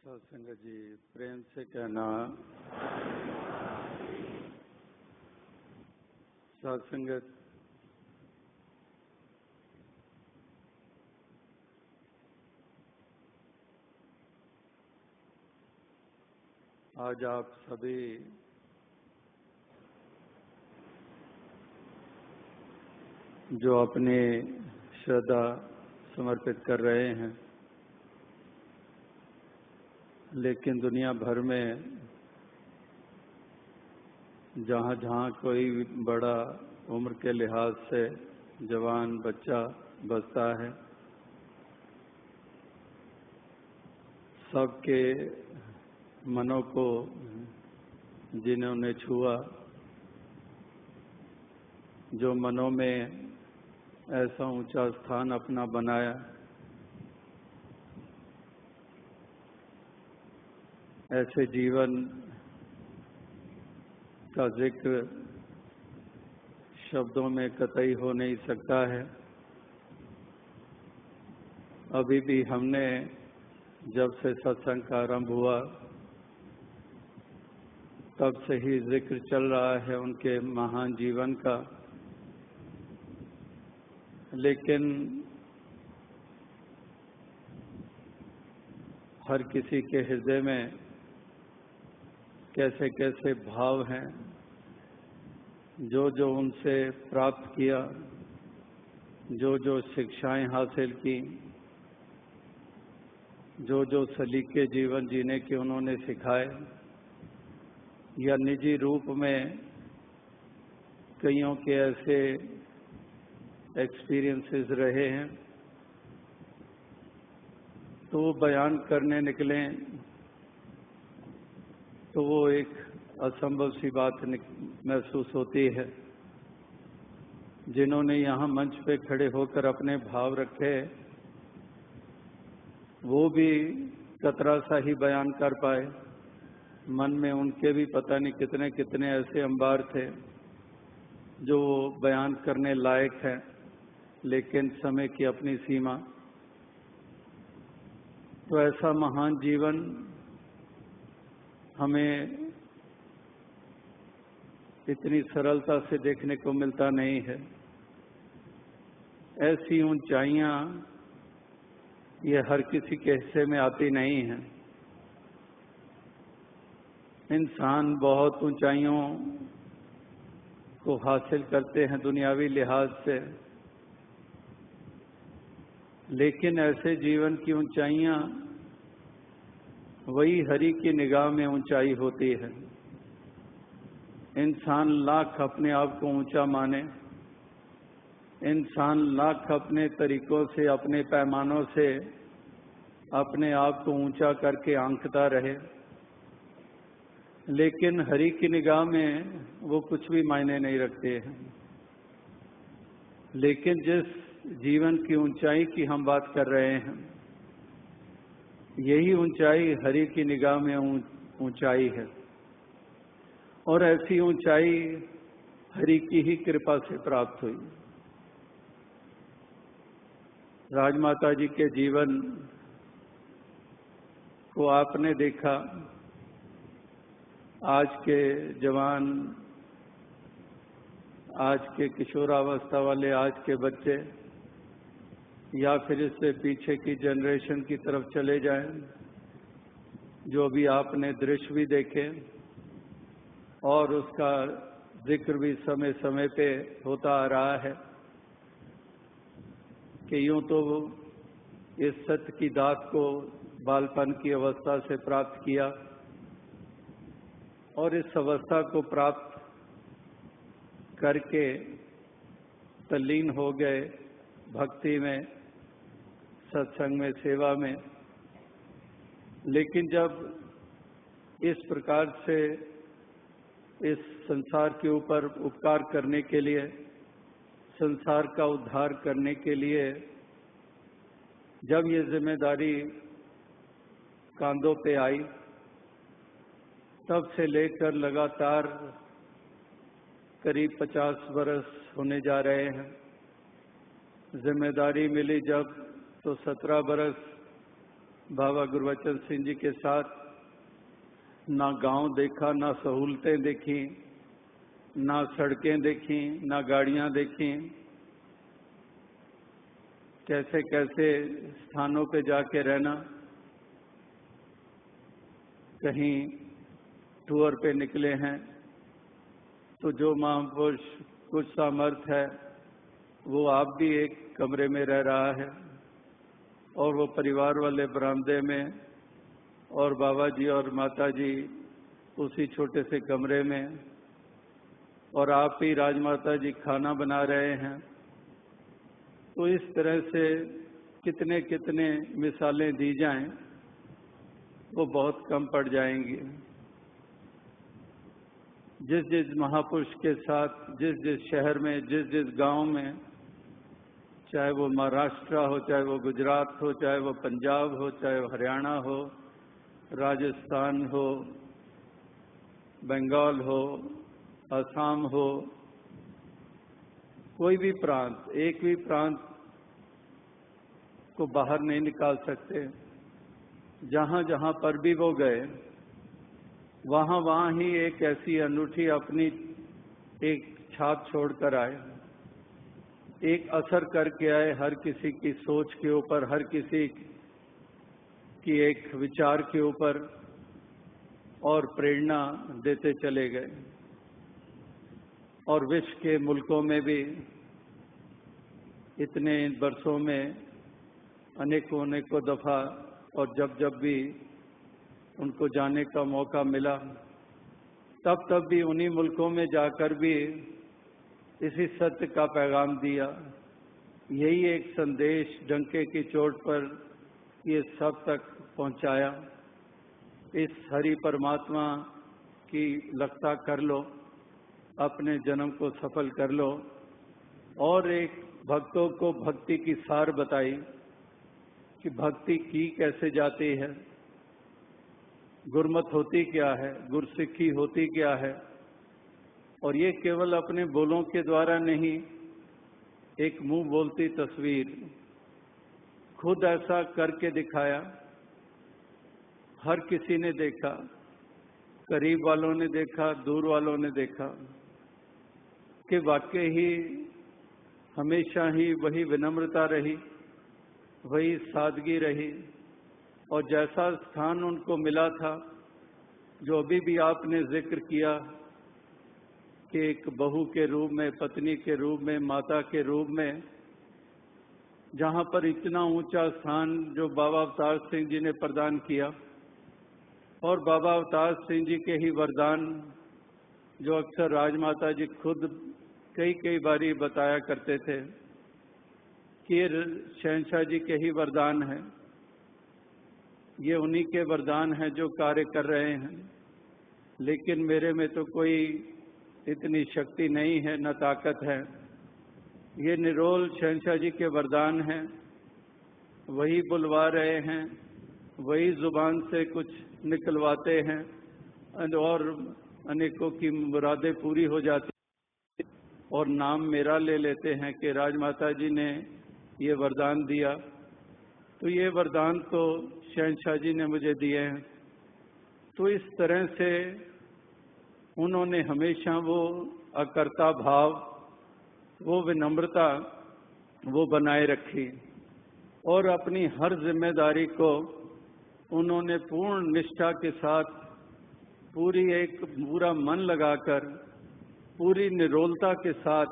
सत्संग जी प्रेम से कहना, सत्संगत आज आप सभी जो अपनी श्रद्धा समर्पित कर रहे हैं, लेकिन दुनिया भर में जहाँ जहाँ कोई बड़ा उम्र के लिहाज से जवान बच्चा बसता है, सबके मनों को जिन्होंने छुआ, जो मनों में ऐसा ऊंचा स्थान अपना बनाया, ऐसे जीवन का जिक्र शब्दों में कतई हो नहीं सकता है। अभी भी हमने जब से सत्संग का आरंभ हुआ तब से ही जिक्र चल रहा है उनके महान जीवन का, लेकिन हर किसी के हृदय में कैसे कैसे भाव हैं, जो जो उनसे प्राप्त किया, जो जो शिक्षाएं हासिल की, जो जो सलीके जीवन जीने के उन्होंने सिखाए, या निजी रूप में कईयों के ऐसे एक्सपीरियंसेस रहे हैं, तो वो बयान करने निकले तो वो एक असंभव सी बात महसूस होती है। जिन्होंने यहाँ मंच पे खड़े होकर अपने भाव रखे, वो भी कतरा सा ही बयान कर पाए। मन में उनके भी पता नहीं कितने कितने ऐसे अंबार थे जो बयान करने लायक हैं, लेकिन समय की अपनी सीमा। तो ऐसा महान जीवन हमें इतनी सरलता से देखने को मिलता नहीं है। ऐसी ऊंचाइयां ये हर किसी के हिस्से में आती नहीं हैं। इंसान बहुत ऊंचाइयों को हासिल करते हैं दुनियावी लिहाज से, लेकिन ऐसे जीवन की ऊंचाइयां वही हरि की निगाह में ऊंचाई होती है। इंसान लाख अपने आप को ऊंचा माने, इंसान लाख अपने तरीकों से, अपने पैमानों से अपने आप को ऊंचा करके आंकता रहे, लेकिन हरि की निगाह में वो कुछ भी मायने नहीं रखते हैं। लेकिन जिस जीवन की ऊंचाई की हम बात कर रहे हैं, यही ऊंचाई हरि की निगाह में ऊंचाई है, और ऐसी ऊंचाई हरि की ही कृपा से प्राप्त हुई। राजमाता जी के जीवन को आपने देखा। आज के जवान, आज के किशोरावस्था वाले, आज के बच्चे, या फिर इससे पीछे की जनरेशन की तरफ चले जाएं, जो भी आपने दृश्य भी देखे और उसका जिक्र भी समय समय पे होता आ रहा है कि यूं तो इस सत्य की दात को बालपन की अवस्था से प्राप्त किया, और इस अवस्था को प्राप्त करके तल्लीन हो गए भक्ति में, सत्संग में, सेवा में। लेकिन जब इस प्रकार से इस संसार के ऊपर उपकार करने के लिए, संसार का उद्धार करने के लिए जब ये जिम्मेदारी कांधों पे आई, तब से लेकर लगातार करीब 50 वर्ष होने जा रहे हैं। जिम्मेदारी मिली जब तो 17 बरस बाबा गुरबचन सिंह जी के साथ ना गांव देखा, ना सहूलतें देखी, ना सड़कें देखी, ना गाड़ियां देखी। कैसे कैसे स्थानों पे जाके रहना, कहीं टूर पे निकले हैं तो जो महापुरुष कुछ सामर्थ्य है वो आप भी एक कमरे में रह रहा है और वो परिवार वाले बरामदे में और बाबा जी और माता जी उसी छोटे से कमरे में, और आप ही राजमाता जी खाना बना रहे हैं। तो इस तरह से कितने कितने मिसालें दी जाएं वो बहुत कम पड़ जाएंगी। जिस जिस महापुरुष के साथ, जिस जिस शहर में, जिस जिस गांव में, चाहे वो महाराष्ट्र हो, चाहे वो गुजरात हो, चाहे वो पंजाब हो, चाहे वो हरियाणा हो, राजस्थान हो, बंगाल हो, असम हो, कोई भी प्रांत, एक भी प्रांत को बाहर नहीं निकाल सकते। जहां जहां पर भी वो गए वहां वहां ही एक ऐसी अनूठी अपनी एक छाप छोड़कर आए, एक असर करके आए हर किसी की सोच के ऊपर, हर किसी की एक विचार के ऊपर, और प्रेरणा देते चले गए। और विश्व के मुल्कों में भी इतने वर्षों में अनेकों अनेकों दफा और जब जब भी उनको जाने का मौका मिला तब भी उन्हीं मुल्कों में जाकर भी इसी सत्य का पैगाम दिया। यही एक संदेश डंके की चोट पर ये सब तक पहुंचाया। इस हरि परमात्मा की लगता कर लो, अपने जन्म को सफल कर लो। और एक भक्तों को भक्ति की सार बताई कि भक्ति की कैसे जाती है, गुरमत होती क्या है, गुरसिक्खी होती क्या है। और ये केवल अपने बोलों के द्वारा नहीं, एक मुंह बोलती तस्वीर, खुद ऐसा करके दिखाया। हर किसी ने देखा, करीब वालों ने देखा, दूर वालों ने देखा कि वाकई ही हमेशा ही वही विनम्रता रही, वही सादगी रही, और जैसा स्थान उनको मिला था, जो अभी भी आपने जिक्र किया कि एक बहू के रूप में, पत्नी के रूप में, माता के रूप में, जहां पर इतना ऊंचा स्थान जो बाबा अवतार सिंह जी ने प्रदान किया, और बाबा अवतार सिंह जी के ही वरदान जो अक्सर राजमाता जी खुद कई बारी बताया करते थे कि ये शहंशाह जी के ही वरदान हैं, ये उन्हीं के वरदान हैं जो कार्य कर रहे हैं। लेकिन मेरे में तो कोई इतनी शक्ति नहीं है, न ताकत है। ये निरोल शहंशाह जी के वरदान हैं, वही बुलवा रहे हैं, वही जुबान से कुछ निकलवाते हैं और अनेकों की मुरादें पूरी हो जाती, और नाम मेरा ले लेते हैं कि राजमाता जी ने ये वरदान दिया। तो ये वरदान तो शहंशाह जी ने मुझे दिए हैं। तो इस तरह से उन्होंने हमेशा वो अकर्ता भाव, वो विनम्रता वो बनाए रखी, और अपनी हर जिम्मेदारी को उन्होंने पूर्ण निष्ठा के साथ, पूरा मन लगाकर, पूरी निरोलता के साथ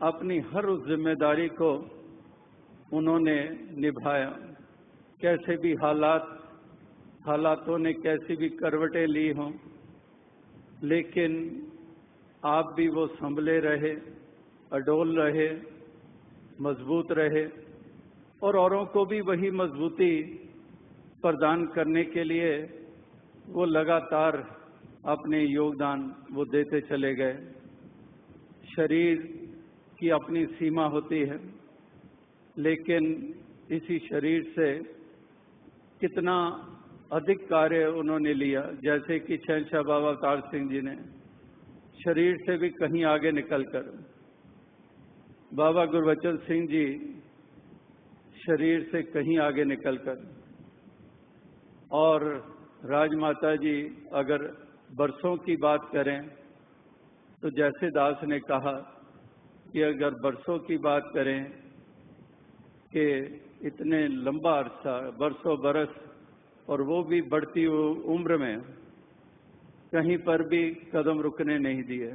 अपनी हर उस जिम्मेदारी को उन्होंने निभाया। कैसे भी हालातों ने कैसी भी करवटें ली हों, लेकिन आप भी वो संभले रहे, अडोल रहे, मजबूत रहे, और औरों को भी वही मजबूती प्रदान करने के लिए वो लगातार अपने योगदान वो देते चले गए। शरीर की अपनी सीमा होती है, लेकिन इसी शरीर से कितना अधिक कार्य उन्होंने लिया। जैसे कि शहंशाह बाबा अवतार सिंह जी ने शरीर से भी कहीं आगे निकलकर, बाबा गुरबचन सिंह जी शरीर से कहीं आगे निकलकर और राजमाता जी अगर बरसों की बात करें तो जैसे दास ने कहा कि अगर बरसों की बात करें कि इतने लंबा अरसा, बरसों बरस, और वो भी बढ़ती उम्र में कहीं पर भी कदम रुकने नहीं दिए।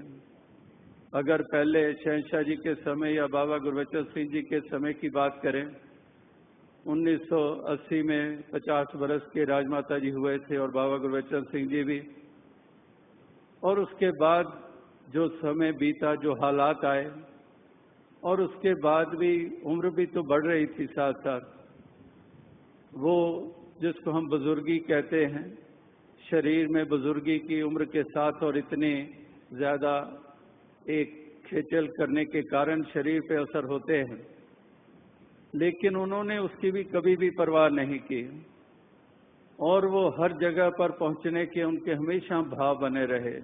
अगर पहले शहंशाह जी के समय या बाबा गुरबचन सिंह जी के समय की बात करें, 1980 में 50 बरस के राजमाता जी हुए थे और बाबा गुरबचन सिंह जी भी, और उसके बाद जो समय बीता, जो हालात आए, और उसके बाद भी उम्र भी तो बढ़ रही थी साथ साथ। वो जिसको हम बुजुर्गी कहते हैं, शरीर में बुजुर्गी की उम्र के साथ और इतनी ज़्यादा एक खेचल करने के कारण शरीर पे असर होते हैं, लेकिन उन्होंने उसकी भी कभी भी परवाह नहीं की और वो हर जगह पर पहुंचने के उनके हमेशा भाव बने रहे।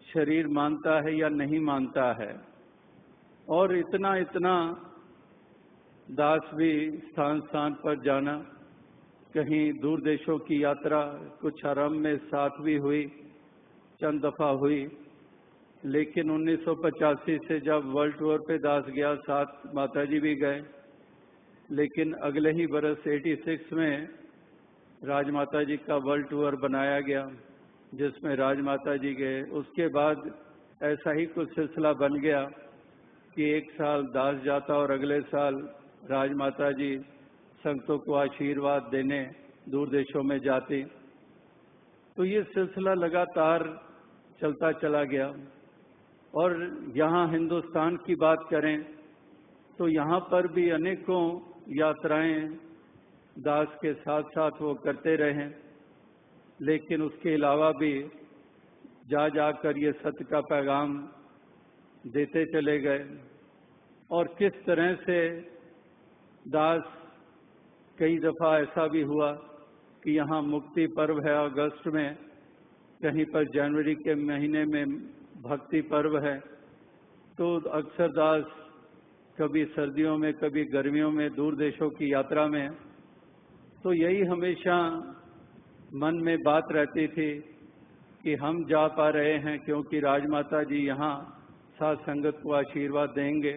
शरीर मानता है या नहीं मानता है, और इतना इतना दास भी स्थान स्थान पर जाना, कहीं दूर देशों की यात्रा कुछ आरंभ में साथ भी हुई, चंद दफा हुई, लेकिन 1985 से जब वर्ल्ड टूर पे दास गया, साथ माता जी भी गए, लेकिन अगले ही बरस 86 में राजमाता जी का वर्ल्ड टूर बनाया गया जिसमें राजमाता जी गए। उसके बाद ऐसा ही कुछ सिलसिला बन गया कि एक साल दास जाता और अगले साल राजमाता जी संगतों को आशीर्वाद देने दूर देशों में जाती। तो ये सिलसिला लगातार चलता चला गया। और यहाँ हिंदुस्तान की बात करें तो यहाँ पर भी अनेकों यात्राएं दास के साथ साथ वो करते रहे, लेकिन उसके अलावा भी जा जाकर ये सत्य का पैगाम देते चले गए। और किस तरह से दास, कई दफ़ा ऐसा भी हुआ कि यहाँ मुक्ति पर्व है अगस्त में, कहीं पर जनवरी के महीने में भक्ति पर्व है, तो अक्सर दास कभी सर्दियों में कभी गर्मियों में दूर देशों की यात्रा में, तो यही हमेशा मन में बात रहती थी कि हम जा पा रहे हैं क्योंकि राजमाता जी यहाँ साथ संगत को आशीर्वाद देंगे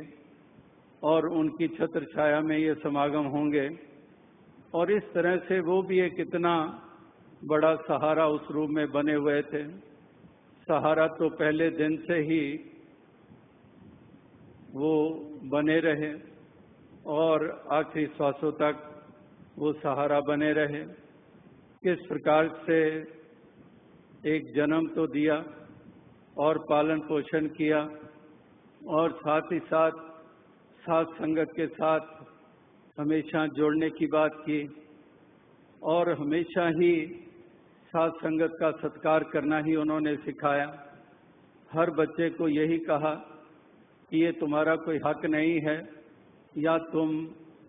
और उनकी छत्र छाया में ये समागम होंगे। और इस तरह से वो भी एक इतना बड़ा सहारा उस रूप में बने हुए थे। सहारा तो पहले दिन से ही वो बने रहे और आखिरी श्वासों तक वो सहारा बने रहे। किस प्रकार से एक जन्म तो दिया और पालन पोषण किया, और साथ ही साथ साथ संगत के साथ हमेशा जोड़ने की बात की, और हमेशा ही साथ संगत का सत्कार करना ही उन्होंने सिखाया। हर बच्चे को यही कहा कि ये तुम्हारा कोई हक नहीं है, या तुम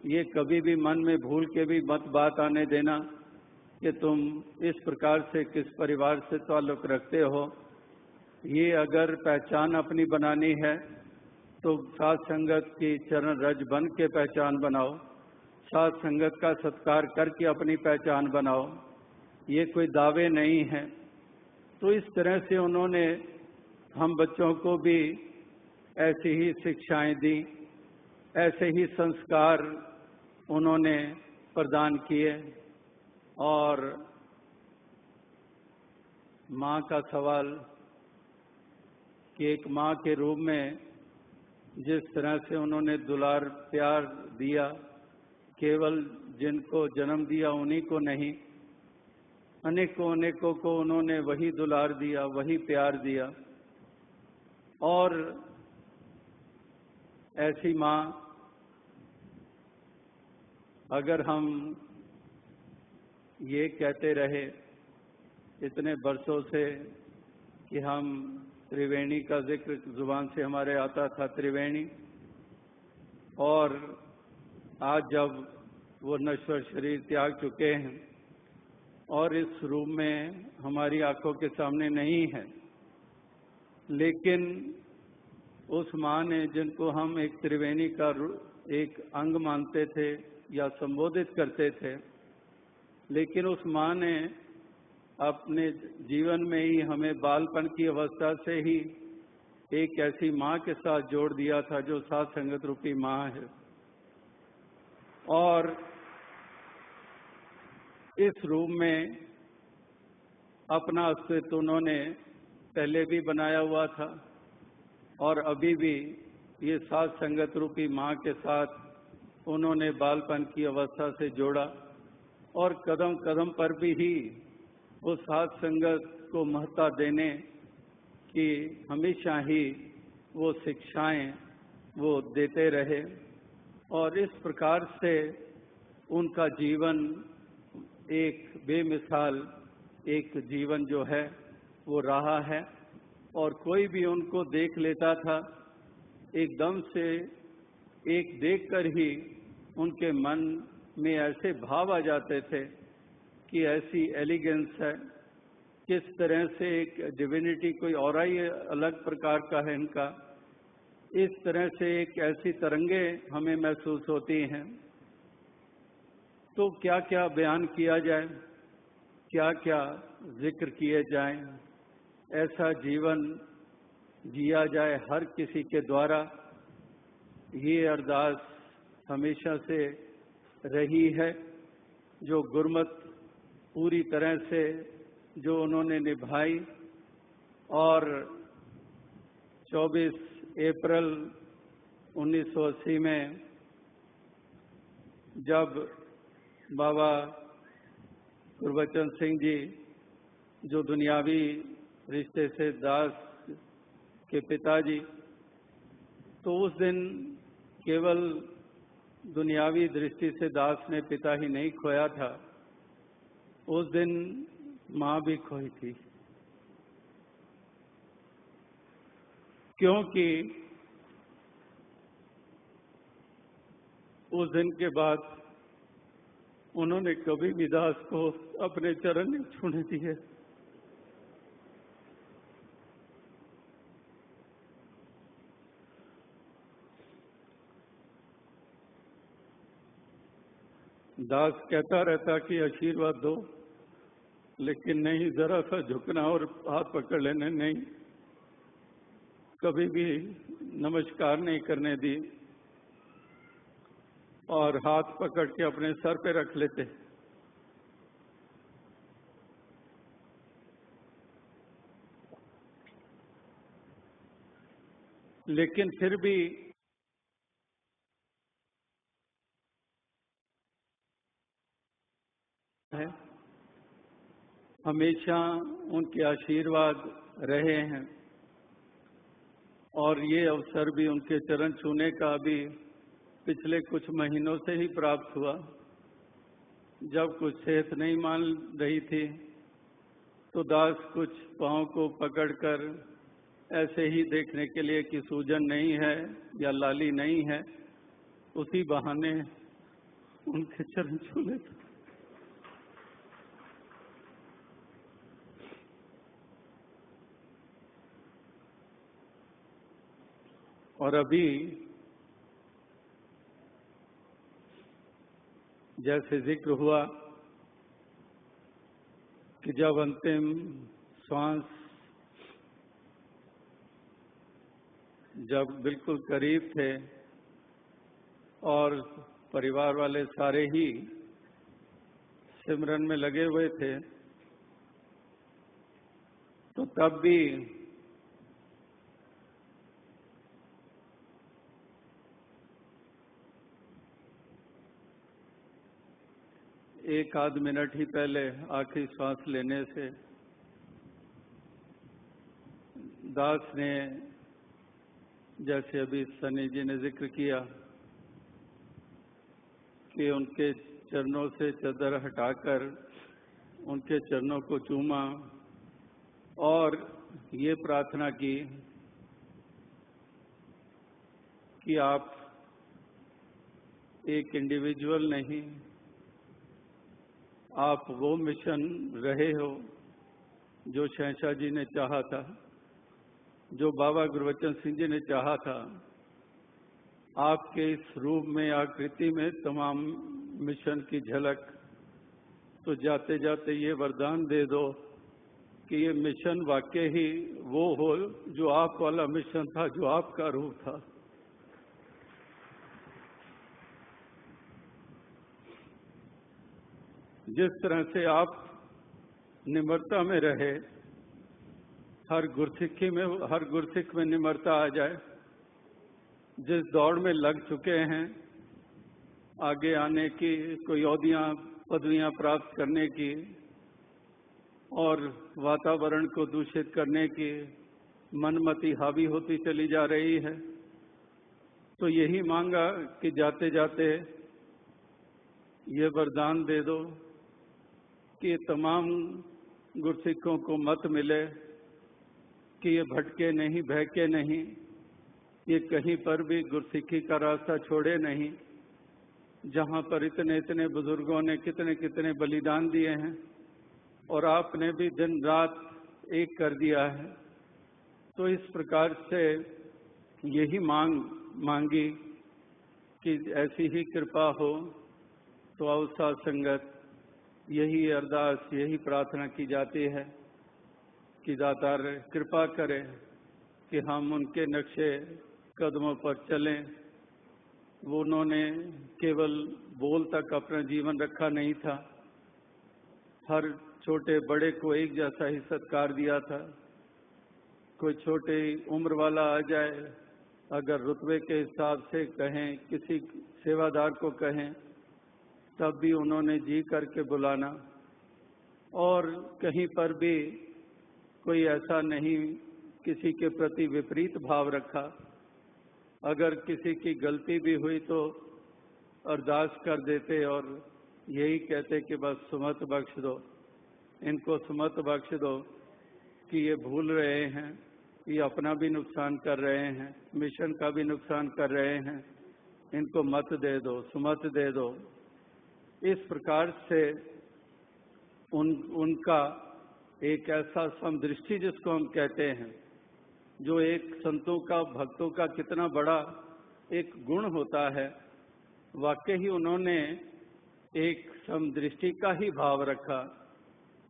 ये कभी भी मन में भूल के भी मत बात आने देना कि तुम इस प्रकार से किस परिवार से ताल्लुक़ रखते हो। ये अगर पहचान अपनी बनानी है तो साथ संगत की चरण रज बन के पहचान बनाओ, साथ संगत का सत्कार करके अपनी पहचान बनाओ, ये कोई दावे नहीं है। तो इस तरह से उन्होंने हम बच्चों को भी ऐसी ही शिक्षाएं दी, ऐसे ही संस्कार उन्होंने प्रदान किए। और माँ का सवाल कि एक माँ के रूप में जिस तरह से उन्होंने दुलार प्यार दिया, केवल जिनको जन्म दिया उन्हीं को नहीं, अनेकों अनेकों को उन्होंने वही दुलार दिया, वही प्यार दिया। और ऐसी माँ अगर हम ये कहते रहे इतने बरसों से कि हम त्रिवेणी का जिक्र जुबान से हमारे आता था, त्रिवेणी, और आज जब वो नश्वर शरीर त्याग चुके हैं और इस रूप में हमारी आंखों के सामने नहीं है, लेकिन उस माँ ने जिनको हम एक त्रिवेणी का एक अंग मानते थे या संबोधित करते थे, लेकिन उस माँ ने अपने जीवन में ही हमें बालपन की अवस्था से ही एक ऐसी माँ के साथ जोड़ दिया था जो साथ संगत रूपी माँ है। और इस रूप में अपना अस्तित्व उन्होंने पहले भी बनाया हुआ था और अभी भी ये साथ संगत रूपी माँ के साथ उन्होंने बालपन की अवस्था से जोड़ा और कदम कदम पर भी ही उस साथ संगत को महत्ता देने की हमेशा ही वो शिक्षाएं वो देते रहे। और इस प्रकार से उनका जीवन एक बेमिसाल एक जीवन जो है वो रहा है। और कोई भी उनको देख लेता था, एकदम से एक देखकर ही उनके मन में ऐसे भाव आ जाते थे कि ऐसी एलिगेंस है, किस तरह से एक डिविनिटी कोई और ही अलग प्रकार का है इनका, इस तरह से एक ऐसी तरंगे हमें महसूस होती हैं। तो क्या क्या बयान किया जाए, क्या क्या जिक्र किए जाएं, ऐसा जीवन जिया जाए हर किसी के द्वारा, ये अरदास हमेशा से रही है जो गुरमत पूरी तरह से जो उन्होंने निभाई। और 24 अप्रैल 1980 में जब बाबा गुरबचन सिंह जी जो दुनियावी रिश्ते से दास के पिताजी, तो उस दिन केवल दुनियावी दृष्टि से दास ने पिता ही नहीं खोया था, उस दिन माँ भी खोई थी। क्योंकि उस दिन के बाद उन्होंने कभी भी दास को अपने चरण नहीं छूने दिए। दास कहता रहता कि आशीर्वाद दो, लेकिन नहीं, जरा सा झुकना और हाथ पकड़ लेने नहीं, कभी भी नमस्कार नहीं करने दी और हाथ पकड़ के अपने सर पे रख लेते। लेकिन फिर भी है, हमेशा उनके आशीर्वाद रहे हैं। और ये अवसर भी उनके चरण छूने का भी पिछले कुछ महीनों से ही प्राप्त हुआ। जब कुछ सेहत नहीं मान रही थी तो दास कुछ पाँव को पकड़कर ऐसे ही देखने के लिए कि सूजन नहीं है या लाली नहीं है, उसी बहाने उनके चरण छू लेते। और अभी जैसे जिक्र हुआ कि जब अंतिम श्वास जब बिल्कुल करीब थे और परिवार वाले सारे ही सिमरन में लगे हुए थे, तो तब भी एक आध मिनट ही पहले आखिरी सांस लेने से दास ने, जैसे अभी सनी जी ने जिक्र किया कि उनके चरणों से चादर हटाकर उनके चरणों को चूमा और ये प्रार्थना की कि आप एक इंडिविजुअल नहीं, आप वो मिशन रहे हो जो शहंशाह जी ने चाहा था, जो बाबा गुरबचन सिंह जी ने चाहा था। आपके इस रूप में, आकृति में तमाम मिशन की झलक तो जाते जाते ये वरदान दे दो कि ये मिशन वाकई ही वो हो जो आप वाला मिशन था, जो आपका रूप था। जिस तरह से आप निम्रता में रहे, हर गुरसिख में निम्रता आ जाए। जिस दौड़ में लग चुके हैं आगे आने की, कोई औहदियां पदवियां प्राप्त करने की और वातावरण को दूषित करने की मनमति हावी होती चली जा रही है, तो यही मांगा कि जाते जाते ये वरदान दे दो कि तमाम गुरसिखों को मत मिले कि ये भटके नहीं, बहके नहीं, ये कहीं पर भी गुरसिखी का रास्ता छोड़े नहीं। जहाँ पर इतने इतने बुजुर्गों ने कितने कितने बलिदान दिए हैं और आपने भी दिन रात एक कर दिया है, तो इस प्रकार से यही मांगी कि ऐसी ही कृपा हो। तो अवसाद संगत यही अरदास, यही प्रार्थना की जाती है कि दातार कृपा करें कि हम उनके नक्शे कदमों पर चलें। वो उन्होंने केवल बोल तक अपना जीवन रखा नहीं था, हर छोटे बड़े को एक जैसा ही सत्कार दिया था। कोई छोटे उम्र वाला आ जाए, अगर रुतबे के हिसाब से कहें, किसी सेवादार को कहें, तब भी उन्होंने जी करके बुलाना। और कहीं पर भी कोई ऐसा नहीं किसी के प्रति विपरीत भाव रखा। अगर किसी की गलती भी हुई तो अरदास कर देते और यही कहते कि बस सुमत बख्श दो, इनको सुमत बख्श दो कि ये भूल रहे हैं, ये अपना भी नुकसान कर रहे हैं, मिशन का भी नुकसान कर रहे हैं, इनको मत दे दो, सुमत दे दो। इस प्रकार से उनका एक ऐसा समदृष्टि जिसको हम कहते हैं, जो एक संतों का, भक्तों का कितना बड़ा एक गुण होता है, वाकई ही उन्होंने एक समदृष्टि का ही भाव रखा।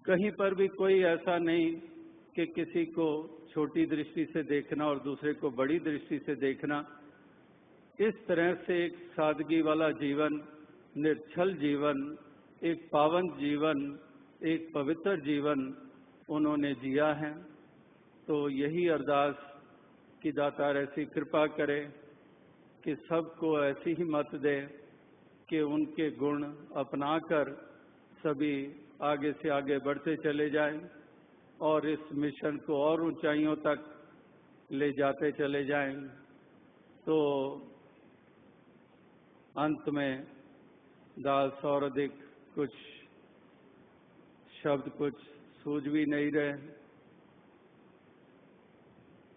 कहीं पर भी कोई ऐसा नहीं कि किसी को छोटी दृष्टि से देखना और दूसरे को बड़ी दृष्टि से देखना। इस तरह से एक सादगी वाला जीवन, निर्छल जीवन, एक पावन जीवन, एक पवित्र जीवन उन्होंने जिया है। तो यही अरदास कि दातार ऐसी कृपा करे कि सबको ऐसी ही मत दे कि उनके गुण अपनाकर सभी आगे से आगे बढ़ते चले जाएं और इस मिशन को और ऊंचाइयों तक ले जाते चले जाएं। तो अंत में दास और अधिक कुछ शब्द कुछ सूझ भी नहीं रहे,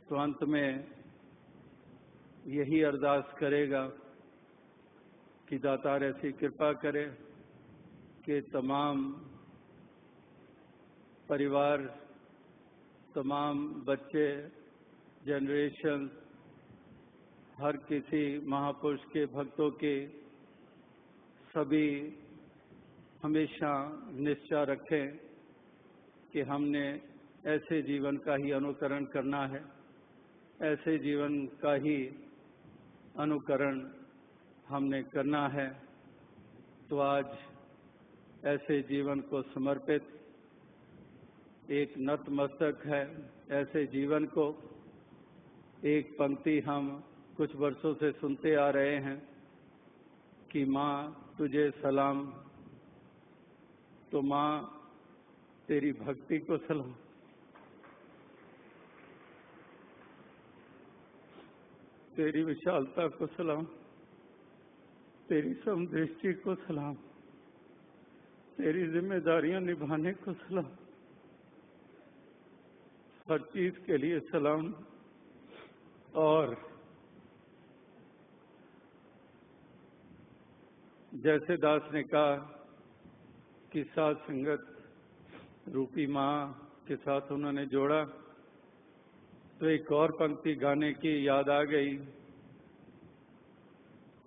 तो अंत में यही अरदास करेगा कि दातार ऐसी कृपा करे कि तमाम परिवार, तमाम बच्चे, जनरेशन, हर किसी महापुरुष के भक्तों के सभी हमेशा निश्चय रखें कि हमने ऐसे जीवन का ही अनुकरण करना है, ऐसे जीवन का ही अनुकरण हमने करना है। तो आज ऐसे जीवन को समर्पित एक नतमस्तक है। ऐसे जीवन को एक पंक्ति हम कुछ वर्षों से सुनते आ रहे हैं कि माँ तुझे सलाम, तो माँ तेरी भक्ति को सलाम, तेरी विशालता को सलाम, तेरी समदृष्टि को सलाम, तेरी जिम्मेदारियां निभाने को सलाम, हर चीज के लिए सलाम। और जैसे दास ने कहा कि साथ संगत रूपी माँ के साथ उन्होंने जोड़ा, तो एक और पंक्ति गाने की याद आ गई।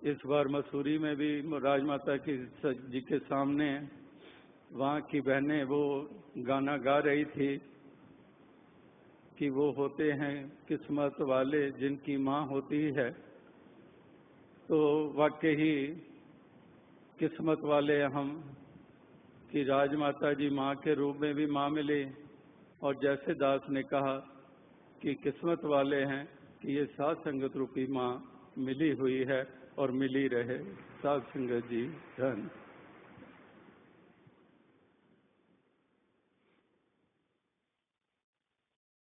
इस बार मसूरी में भी राजमाता की जी के सामने वहाँ की बहनें वो गाना गा रही थी कि वो होते हैं किस्मत वाले जिनकी माँ होती है। तो वाकई ही किस्मत वाले हम कि राजमाता जी माँ के रूप में भी माँ मिली, और जैसे दास ने कहा कि किस्मत वाले हैं कि ये साध संगत रूपी माँ मिली हुई है और मिली रहे। साध संगत जी धन।